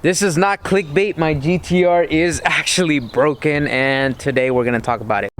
This is not clickbait. My GTR is actually broken, and today we're gonna talk about it.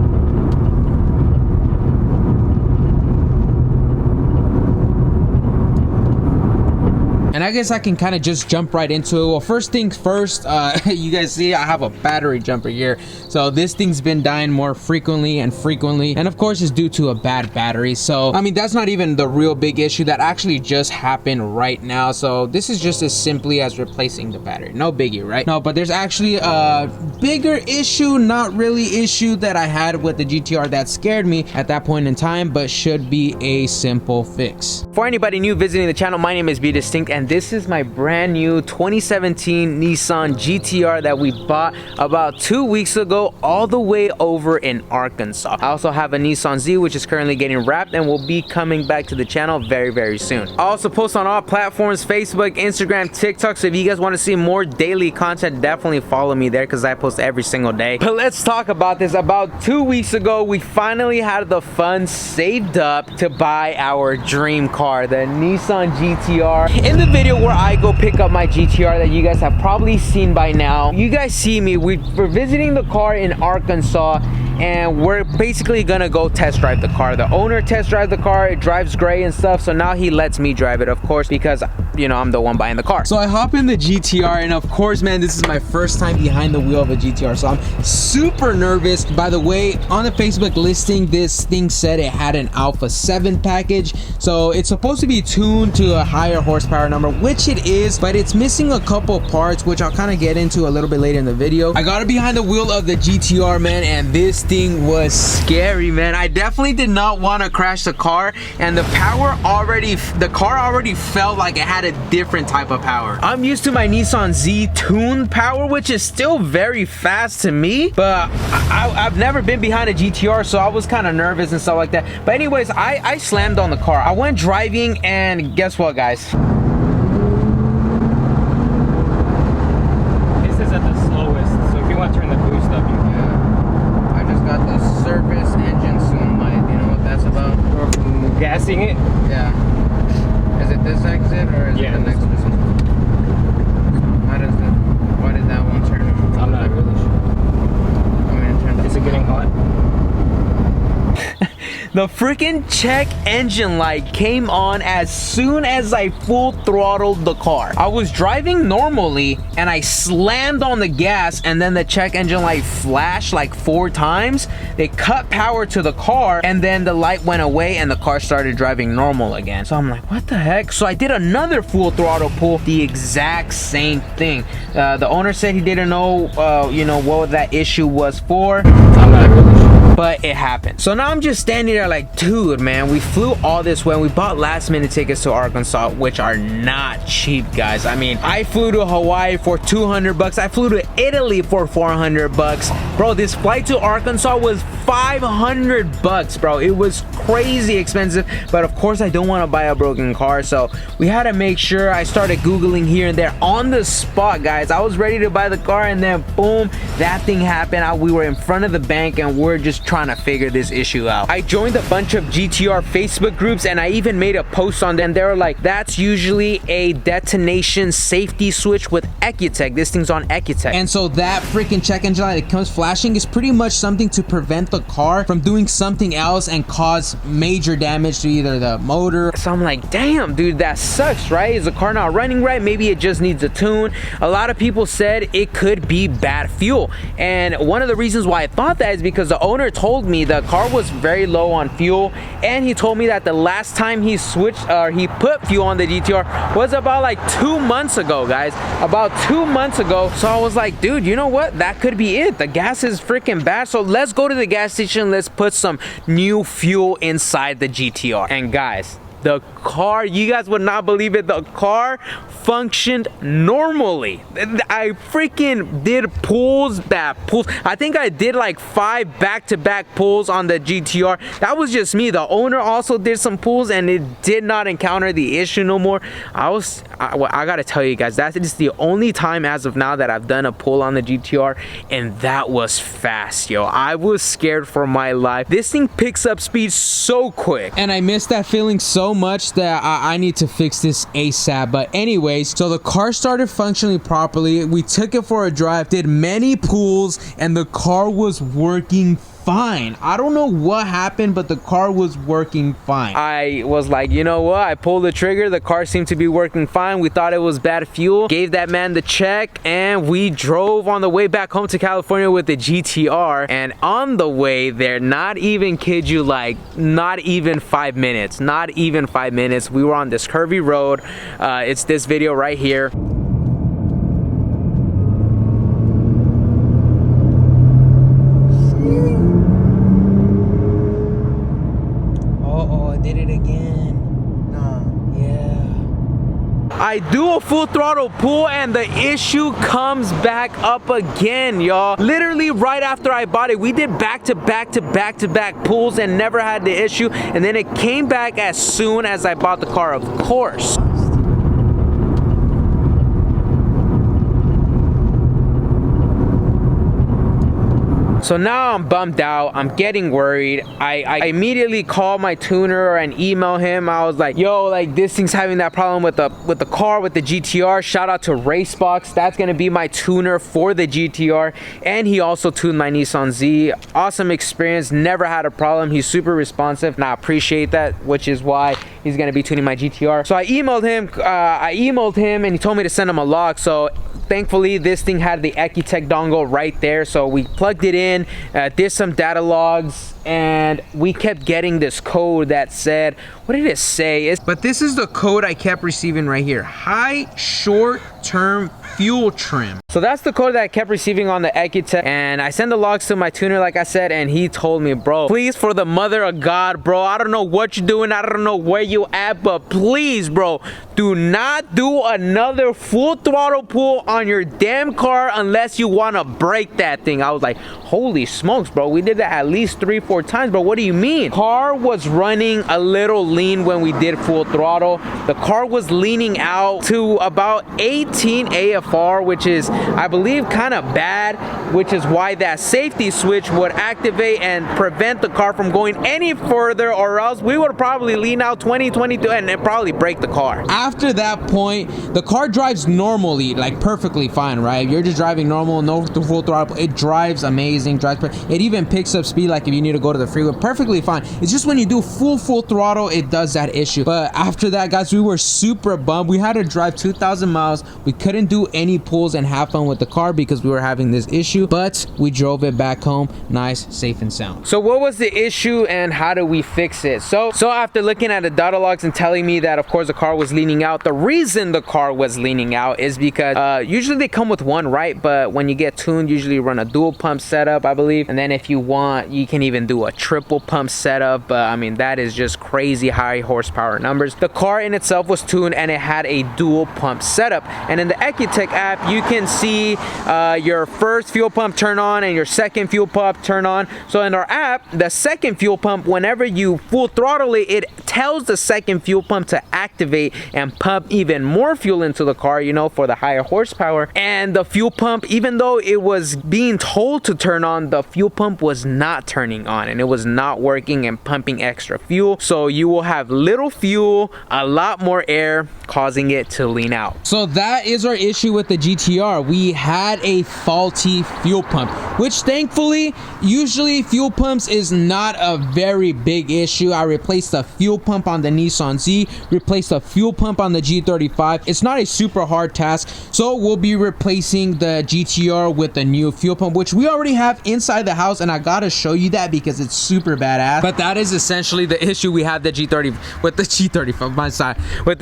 And I guess I can kind of just jump right into it. Well, first things first, you guys see I have a battery jumper here. So this thing's been dying more frequently. And of course it's due to a bad battery. So, I mean, that's not even the real big issue that actually just happened right now. So this is just as simply as replacing the battery. No biggie, right? No, but there's actually a bigger issue, not really issue, that I had with the GTR that scared me at that point in time, but should be a simple fix. For anybody new visiting the channel, my name is BeDistinct, and this is my brand new 2017 Nissan GTR that we bought about 2 weeks ago all the way over in Arkansas. I also have a Nissan Z which is currently getting wrapped and will be coming back to the channel very soon. I also post on all platforms: Facebook, Instagram, TikTok, so if you guys want to see more daily content, definitely follow me there because I post every single day. But let's talk about this. About 2 weeks ago, we finally had the funds saved up to buy our dream car, the Nissan GTR. In the video where I go pick up my GTR that you guys have probably seen by now, you guys see me, we're visiting the car in Arkansas, and we're basically gonna go test drive the car. The owner test drive the car, it drives great and stuff, so now he lets me drive it, of course, because you know I'm the one buying the car. So I hop in the GTR, and of course, man, this is my first time behind the wheel of a GTR, so I'm super nervous. By the way, on the Facebook listing, this thing said it had an Alpha 7 package, so it's supposed to be tuned to a higher horsepower number, which it is, but it's missing a couple parts, which I'll kind of get into a little bit later in the video. I got it behind the wheel of the GTR, man, and this thing was scary, man. I definitely did not want to crash the car, and the car already felt like it had a different type of power. I'm used to my Nissan Z tuned power, which is still very fast to me, but I've never been behind a GTR, so I was kind of nervous and stuff like that. But anyways, I slammed on the car. I went driving, and guess what, guys? This is at the slowest, so if you want to turn the boost up, you can. I just got the service engine soon light. You know what that's about? Or from gassing it? Yeah. Is it this exit or is it the next one? Why did that one turn on? I'm not really sure. I'm gonna turn Is it getting hot? The freaking check engine light came on as soon as I full throttled the car. I was driving normally and I slammed on the gas, and then the check engine light flashed like 4 times. They cut power to the car, and then the light went away and the car started driving normal again. So I'm like, what the heck? So I did another full throttle pull, the exact same thing. The owner said he didn't know, you know, what that issue was for. I'm not really sure, but it happened. So now I'm just standing there like, dude, man, we flew all this way. We bought last minute tickets to Arkansas, which are not cheap, guys. I mean, I flew to Hawaii for 200 bucks. I flew to Italy for 400 bucks. Bro, this flight to Arkansas was 500 bucks, bro. It was crazy expensive, but of course I don't want to buy a broken car, so we had to make sure. I started Googling here and there on the spot, guys. I was ready to buy the car, and then boom, that thing happened. We were in front of the bank and we're just trying to figure this issue out. I joined a bunch of GTR Facebook groups, and I even made a post on them. They were like, that's usually a detonation safety switch with Ecutech. This thing's on Ecutech, and so that freaking check engine light that comes flashing is pretty much something to prevent the car from doing something else and cause major damage to either the motor. So I'm like, damn, dude, that sucks, right? Is the car not running right? Maybe it just needs a tune. A lot of people said it could be bad fuel, and one of the reasons why I thought that is because the owner told me the car was very low on fuel, and he told me that the last time he switched or he put fuel on the GTR was about like 2 months ago, guys. About 2 months ago. So I was like, dude, you know what? That could be it. The gas is freaking bad. So let's go to the gas station. Let's put some new fuel inside the GTR. And guys, the car, you guys would not believe it, the car functioned normally. I freaking did pulls. I think I did like 5 back-to-back pulls on the GTR. That was just me. The owner also did some pulls, and it did not encounter the issue no more. I was I gotta tell you guys, that is the only time as of now that I've done a pull on the GTR, and that was fast, yo. I was scared for my life. This thing picks up speed so quick, and I miss that feeling so much that I need to fix this ASAP. But anyways, so the car started functioning properly. We took it for a drive, did many pulls, and the car was working fine. I don't know what happened, but the car was working fine. I was like, you know what? I pulled the trigger. The car seemed to be working fine. We thought it was bad fuel. Gave that man the check, and we drove on the way back home to California with the GTR. And on the way there, not even kid you, like not even 5 minutes. Not even 5 minutes. We were on this curvy road. It's this video right here. I do a full throttle pull and the issue comes back up again, y'all. Literally right after I bought it, we did back to back pulls and never had the issue, and then it came back as soon as I bought the car, of course. So now I'm bummed out. I'm getting worried. I immediately call my tuner and email him. I was like, yo, like this thing's having that problem with the car, with the GTR. Shout out to Racebox. That's gonna be my tuner for the GTR. And he also tuned my Nissan Z. Awesome experience. Never had a problem. He's super responsive, and I appreciate that, which is why he's gonna be tuning my GTR. So I emailed him and he told me to send him a log. So thankfully this thing had the Ecutech dongle right there, so we plugged it in, did some data logs, and we kept getting this code that said, what did it say? But this is the code I kept receiving right here: high short-term fuel trim. So that's the code that I kept receiving on the Ecutech, and I sent the logs to my tuner, like I said, and he told me, bro, please, for the mother of God, bro, I don't know what you're doing, I don't know where you at, but please, bro, do not do another full throttle pull on your damn car unless you want to break that thing. I was like, holy smokes, bro, we did that at least 3-4 times, bro. What do you mean? Car was running a little lean when we did full throttle. The car was leaning out to about 18 AFR, which is, I believe, kind of bad, which is why that safety switch would activate and prevent the car from going any further, or else we would probably lean out 20, 22 and probably break the car. After that point, the car drives normally, like perfectly fine, right? You're just driving normal, no full throttle. It drives amazing, it even picks up speed, like if you need to go to the freeway, perfectly fine. It's just when you do full throttle, it does that issue. But after that, guys, we were super bummed. We had to drive 2,000 miles. We couldn't do any pulls and have fun with the car because we were having this issue, but we drove it back home nice, safe, and sound. So what was the issue and how do we fix it? So after looking at the data logs and telling me that, of course, the car was leaning out, the reason the car was leaning out is because usually they come with one, right? But when you get tuned, usually run a dual pump setup, I believe, and then if you want, you can even do a triple pump setup. But I mean, that is just crazy high horsepower numbers. The car in itself was tuned and it had a dual pump setup, and in the Ecutech app you can see your first fuel pump turn on and your second fuel pump turn on. So in our app, the second fuel pump, whenever you full throttle it, it tells the second fuel pump to activate and pump even more fuel into the car, you know, for the higher horsepower. And the fuel pump, even though it was being told to turn on, the fuel pump was not turning on and it was not working and pumping extra fuel. So you will have little fuel, a lot more air, causing it to lean out. So that is our issue with the GTR. We had a faulty fuel pump, which thankfully, usually fuel pumps is not a very big issue. I replaced the fuel pump on the Nissan Z, replaced the fuel pump on the G35. It's not a super hard task. So we'll be replacing the GTR with a new fuel pump, which we already have inside the house, and I gotta show you that because it's super badass. But that is essentially the issue we have with the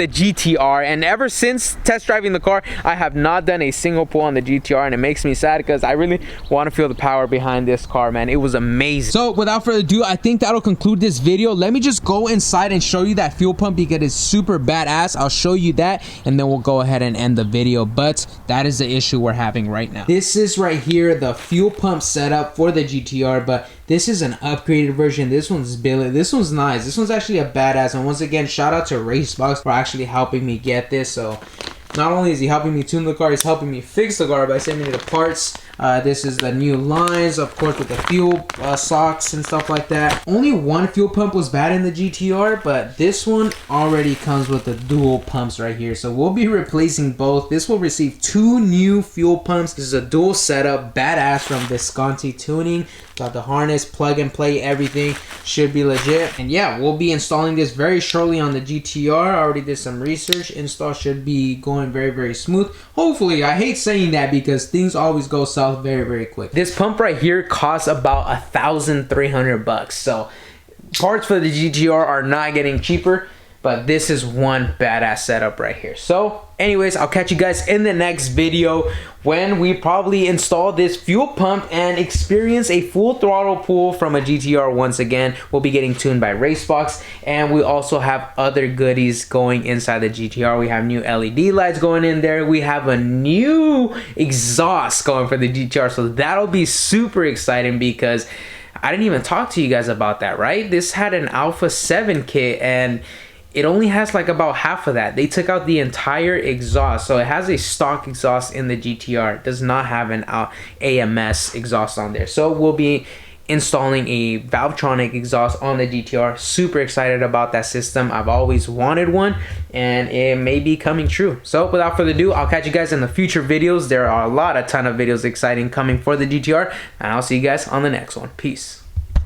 GTR. And ever since test driving the car, I have not done a single pull on the GTR, and it makes me sad because I really want to feel the power behind this car, man. It was amazing. So without further ado, I think that'll conclude this video. Let me just go inside and show you that fuel pump because it's super badass. I'll show you that and then we'll go ahead and end the video. But that is the issue we're having right now. This is right here the fuel pump setup for the GTR, but this is an upgraded version. This one's billet. This one's nice. This one's actually a badass. And once again, shout out to Racebox for actually helping me get this. So not only is he helping me tune the car, he's helping me fix the car by sending me the parts. This is the new lines, of course, with the fuel socks and stuff like that. Only one fuel pump was bad in the GTR, but this one already comes with the dual pumps right here. So we'll be replacing both. This will receive 2 new fuel pumps. This is a dual setup, badass from Visconti Tuning. Got the harness, plug and play, everything should be legit. And yeah, we'll be installing this very shortly on the GTR. I already did some research. Install should be going very, very smooth. Hopefully. I hate saying that because things always go south very, very quick. This pump right here costs about $1,300. So parts for the GTR are not getting cheaper, but this is one badass setup right here. So anyways, I'll catch you guys in the next video when we probably install this fuel pump and experience a full throttle pull from a GTR once again. We'll be getting tuned by Racebox, and we also have other goodies going inside the GTR. We have new LED lights going in there. We have a new exhaust going for the GTR, so that'll be super exciting because I didn't even talk to you guys about that, right? This had an Alpha 7 kit and it only has like about half of that. They took out the entire exhaust. So it has a stock exhaust in the GTR. It does not have an AMS exhaust on there. So we'll be installing a Valvetronic exhaust on the GTR. Super excited about that system. I've always wanted one and it may be coming true. So without further ado, I'll catch you guys in the future videos. There are a ton of videos exciting coming for the GTR, and I'll see you guys on the next one. Peace.